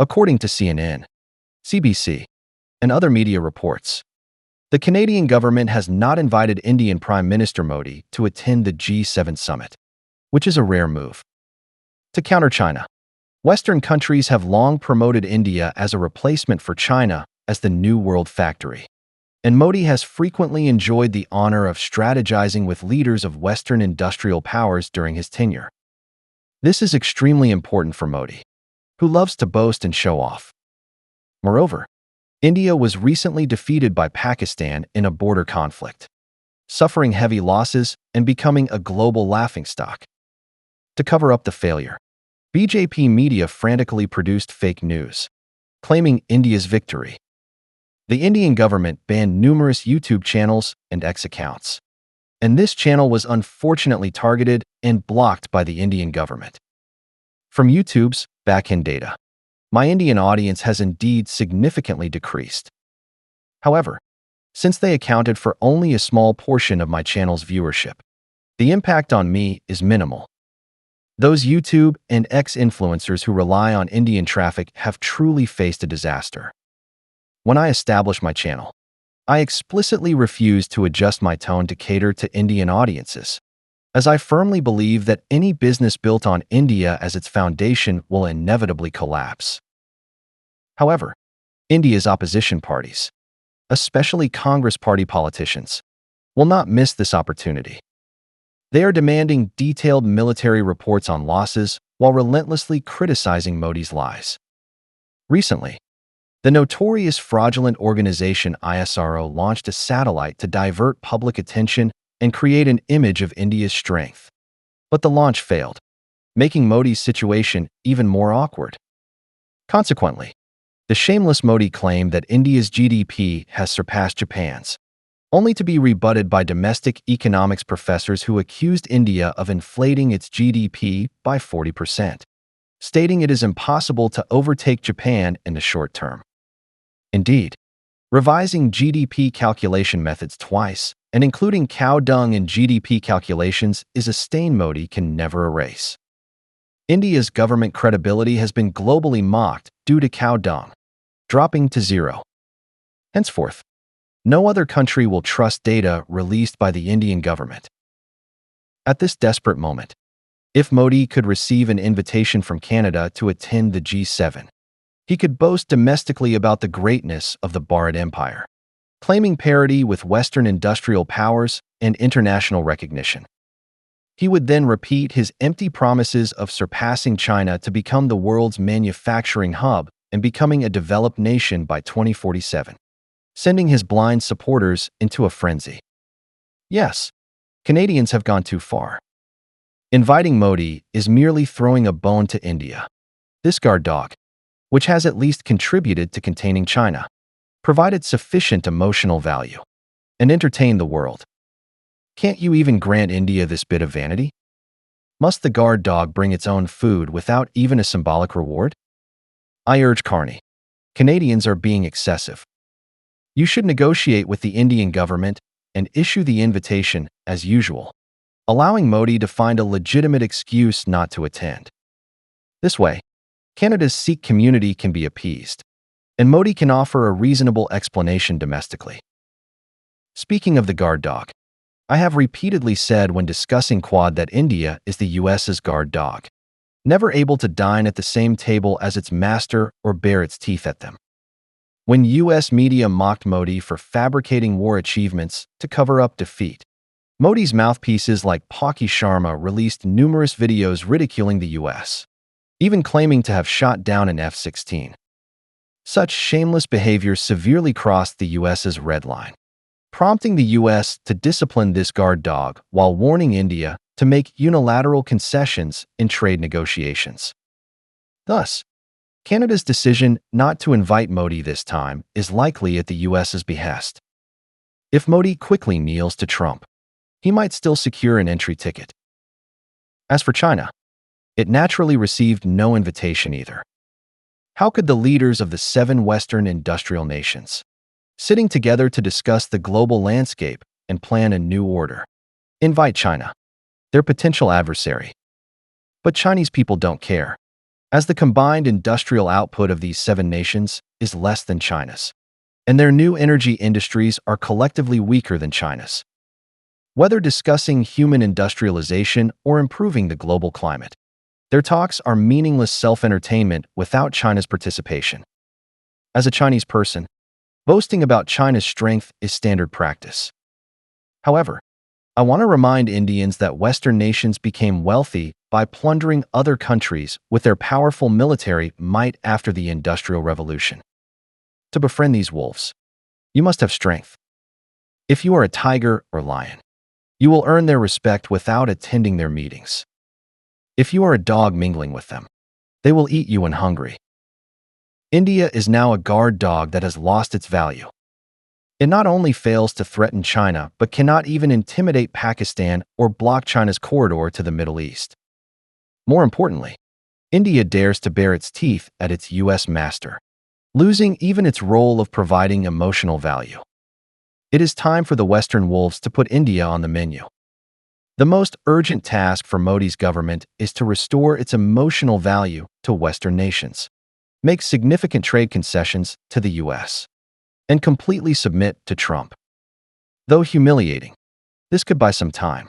According to CNN, CBC, and other media reports, the Canadian government has not invited Indian Prime Minister Modi to attend the G7 summit, which is a rare move. To counter China, Western countries have long promoted India as a replacement for China as the new world factory, and Modi has frequently enjoyed the honor of strategizing with leaders of Western industrial powers during his tenure. This is extremely important for Modi, who loves to boast and show off. Moreover, India was recently defeated by Pakistan in a border conflict, suffering heavy losses and becoming a global laughingstock. To cover up the failure, BJP media frantically produced fake news, claiming India's victory. The Indian government banned numerous YouTube channels and X accounts, and this channel was unfortunately targeted and blocked by the Indian government. From YouTube's back-end data, my Indian audience has indeed significantly decreased. However, since they accounted for only a small portion of my channel's viewership, the impact on me is minimal. Those YouTube and X influencers who rely on Indian traffic have truly faced a disaster. When I established my channel, I explicitly refused to adjust my tone to cater to Indian audiences, as I firmly believe that any business built on India as its foundation will inevitably collapse. However, India's opposition parties, especially Congress Party politicians, will not miss this opportunity. They are demanding detailed military reports on losses while relentlessly criticizing Modi's lies. Recently, the notorious fraudulent organization ISRO launched a satellite to divert public attention and create an image of India's strength. But the launch failed, making Modi's situation even more awkward. Consequently, the shameless Modi claimed that India's GDP has surpassed Japan's, only to be rebutted by domestic economics professors who accused India of inflating its GDP by 40%, stating it is impossible to overtake Japan in the short term. Indeed, revising GDP calculation methods twice and including cow dung in GDP calculations is a stain Modi can never erase. India's government credibility has been globally mocked due to cow dung, dropping to zero. Henceforth, no other country will trust data released by the Indian government. At this desperate moment, if Modi could receive an invitation from Canada to attend the G7, he could boast domestically about the greatness of the Bharat Empire, claiming parity with Western industrial powers and international recognition. He would then repeat his empty promises of surpassing China to become the world's manufacturing hub and becoming a developed nation by 2047. Sending his blind supporters into a frenzy. Yes, Canadians have gone too far. Inviting Modi is merely throwing a bone to India. This guard dog, which has at least contributed to containing China, provided sufficient emotional value, and entertained the world. Can't you even grant India this bit of vanity? Must the guard dog bring its own food without even a symbolic reward? I urge Carney. Canadians are being excessive. You should negotiate with the Indian government and issue the invitation as usual, allowing Modi to find a legitimate excuse not to attend. This way, Canada's Sikh community can be appeased, and Modi can offer a reasonable explanation domestically. Speaking of the guard dog, I have repeatedly said when discussing Quad that India is the US's guard dog, never able to dine at the same table as its master or bare its teeth at them. When US media mocked Modi for fabricating war achievements to cover up defeat, Modi's mouthpieces like Paki Sharma released numerous videos ridiculing the US, even claiming to have shot down an F-16. Such shameless behavior severely crossed the US's red line, prompting the US to discipline this guard dog while warning India to make unilateral concessions in trade negotiations. Thus, Canada's decision not to invite Modi this time is likely at the US's behest. If Modi quickly kneels to Trump, he might still secure an entry ticket. As for China, it naturally received no invitation either. How could the leaders of the 7 Western industrial nations, sitting together to discuss the global landscape and plan a new order, invite China, their potential adversary? But Chinese people don't care, as the combined industrial output of these 7 nations is less than China's, and their new energy industries are collectively weaker than China's. Whether discussing human industrialization or improving the global climate, their talks are meaningless self-entertainment without China's participation. As a Chinese person, boasting about China's strength is standard practice. However, I want to remind Indians that Western nations became wealthy by plundering other countries with their powerful military might after the Industrial Revolution. To befriend these wolves, you must have strength. If you are a tiger or lion, you will earn their respect without attending their meetings. If you are a dog mingling with them, they will eat you when hungry. India is now a guard dog that has lost its value. It not only fails to threaten China, but cannot even intimidate Pakistan or block China's corridor to the Middle East. More importantly, India dares to bare its teeth at its U.S. master, losing even its role of providing emotional value. It is time for the Western wolves to put India on the menu. The most urgent task for Modi's government is to restore its emotional value to Western nations, make significant trade concessions to the U.S., and completely submit to Trump. Though humiliating, this could buy some time.